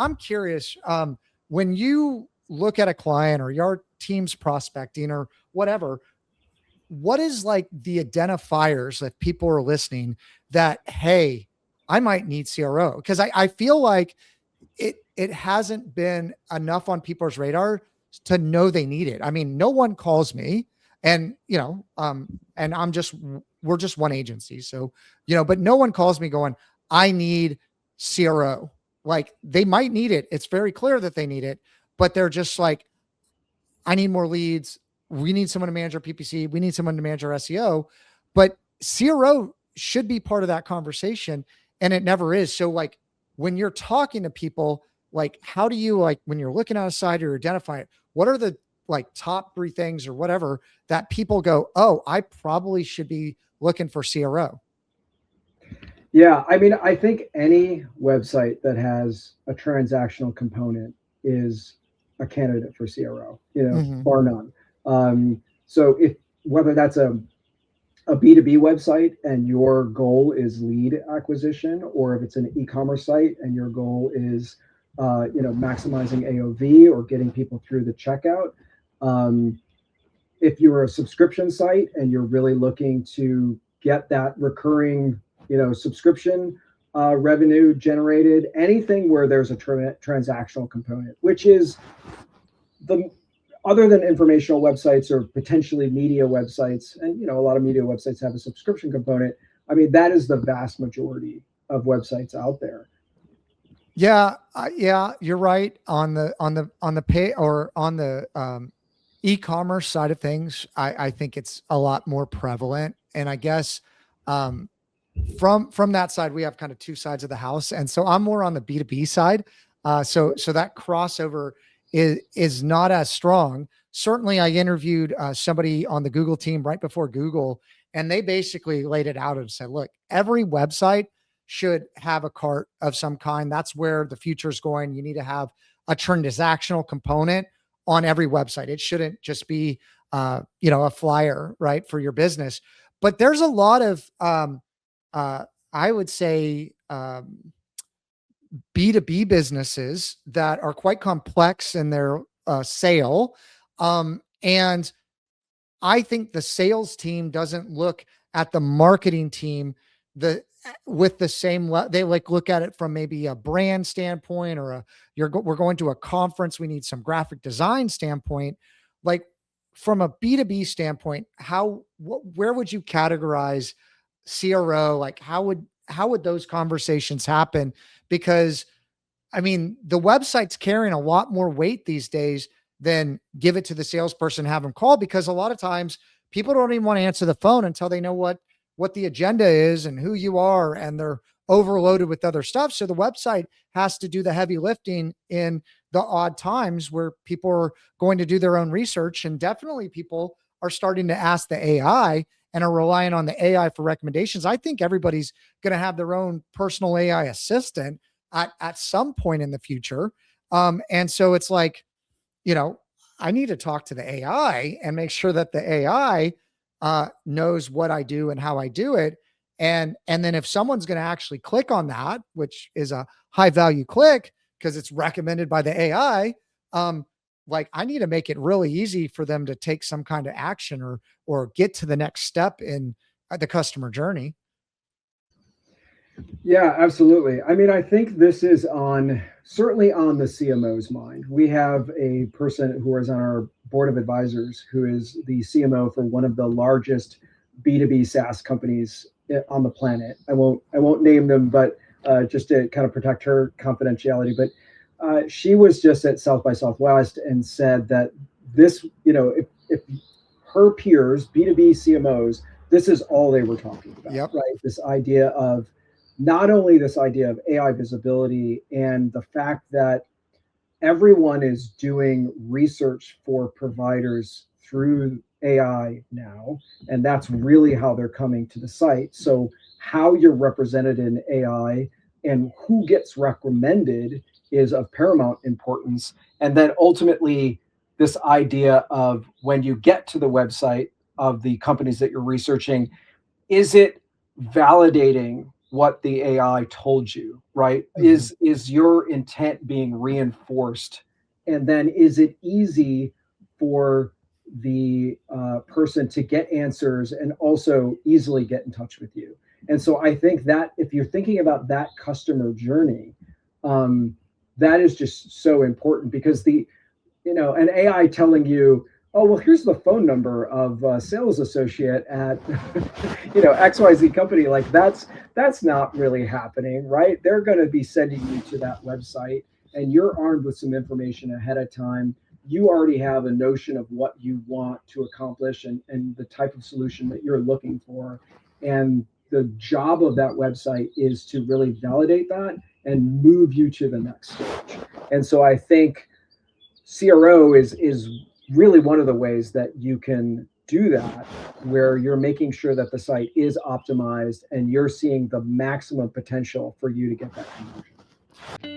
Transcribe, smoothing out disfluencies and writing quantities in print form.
I'm curious, when you look at a client or your team's prospecting or whatever, what is like the identifiers that people are listening that, hey, I might need CRO? Because I feel like it hasn't been enough on people's radar to know they need it. I mean, no one calls me, and and we're just one agency. So, but no one calls me going, I need CRO. Like, they might need it. It's very clear that they need it, but they're just like, I need more leads. We need someone to manage our PPC. We need someone to manage our SEO, but CRO should be part of that conversation, and it never is. So, like, when you're talking to people, like, how do you, like, when you're looking at a site or identify it, what are the like top 3 things or whatever that people go, oh, I probably should be looking for CRO? Yeah, I mean, I think any website that has a transactional component is a candidate for CRO, Mm-hmm. bar none. So if whether that's a B2B website and your goal is lead acquisition, or if it's an e-commerce site and your goal is maximizing AOV or getting people through the checkout. If you're a subscription site and you're really looking to get that recurring subscription revenue generated, anything where there's a transactional component, which is the other than informational websites or potentially media websites, and a lot of media websites have a subscription component. I mean, that is the vast majority of websites out there. Yeah, yeah, you're right on the pay or on the e-commerce side of things. I think it's a lot more prevalent, and I guess um, from that side, we have kind of 2 sides of the house, and so I'm more on the B2B side. So that crossover is not as strong. Certainly, I interviewed somebody on the Google team right before Google, and they basically laid it out and said, look, every website should have a cart of some kind. That's where the future is going. You need to have a transactional component on every website. It shouldn't just be, a flyer, right, for your business. But there's a lot of, I would say, B2B businesses that are quite complex in their sale. And I think the sales team doesn't look at the marketing team with the same. They like look at it from maybe a brand standpoint or we're going to a conference. We need some graphic design standpoint. Like, from a B2B standpoint, where would you categorize CRO? Like, how would those conversations happen? Because I mean, the website's carrying a lot more weight these days than give it to the salesperson, have them call, because a lot of times people don't even want to answer the phone until they know what the agenda is and who you are, and they're overloaded with other stuff. So the website has to do the heavy lifting in the odd times where people are going to do their own research. And definitely people are starting to ask the AI and are relying on the AI for recommendations. I think everybody's going to have their own personal AI assistant at some point in the future. And so it's like, I need to talk to the AI and make sure that the AI knows what I do and how I do it. And then if someone's going to actually click on that, which is a high value click because it's recommended by the AI, like, I need to make it really easy for them to take some kind of action or get to the next step in the customer journey. Yeah, absolutely. I mean, I think this is certainly on the CMO's mind. We have a person who is on our board of advisors who is the CMO for one of the largest B2B SaaS companies on the planet. I won't name them, but just to kind of protect her confidentiality. But she was just at South by Southwest and said that this, if her peers, B2B CMOs, this is all they were talking about, Yep. right? This idea of not only this idea of AI visibility and the fact that everyone is doing research for providers through AI now, and that's really how they're coming to the site. So how you're represented in AI and who gets recommended is of paramount importance. And then ultimately, this idea of when you get to the website of the companies that you're researching, is it validating what the AI told you, right? Mhm. Is your intent being reinforced? And then is it easy for the person to get answers and also easily get in touch with you? And so I think that if you're thinking about that customer journey, that is just so important, because an AI telling you, oh, well, here's the phone number of a sales associate at XYZ company, like that's not really happening, right? They're going to be sending you to that website, and you're armed with some information ahead of time. You already have a notion of what you want to accomplish, and the type of solution that you're looking for. And the job of that website is to really validate that and move you to the next stage. And so I think CRO is really one of the ways that you can do that, where you're making sure that the site is optimized and you're seeing the maximum potential for you to get that conversion.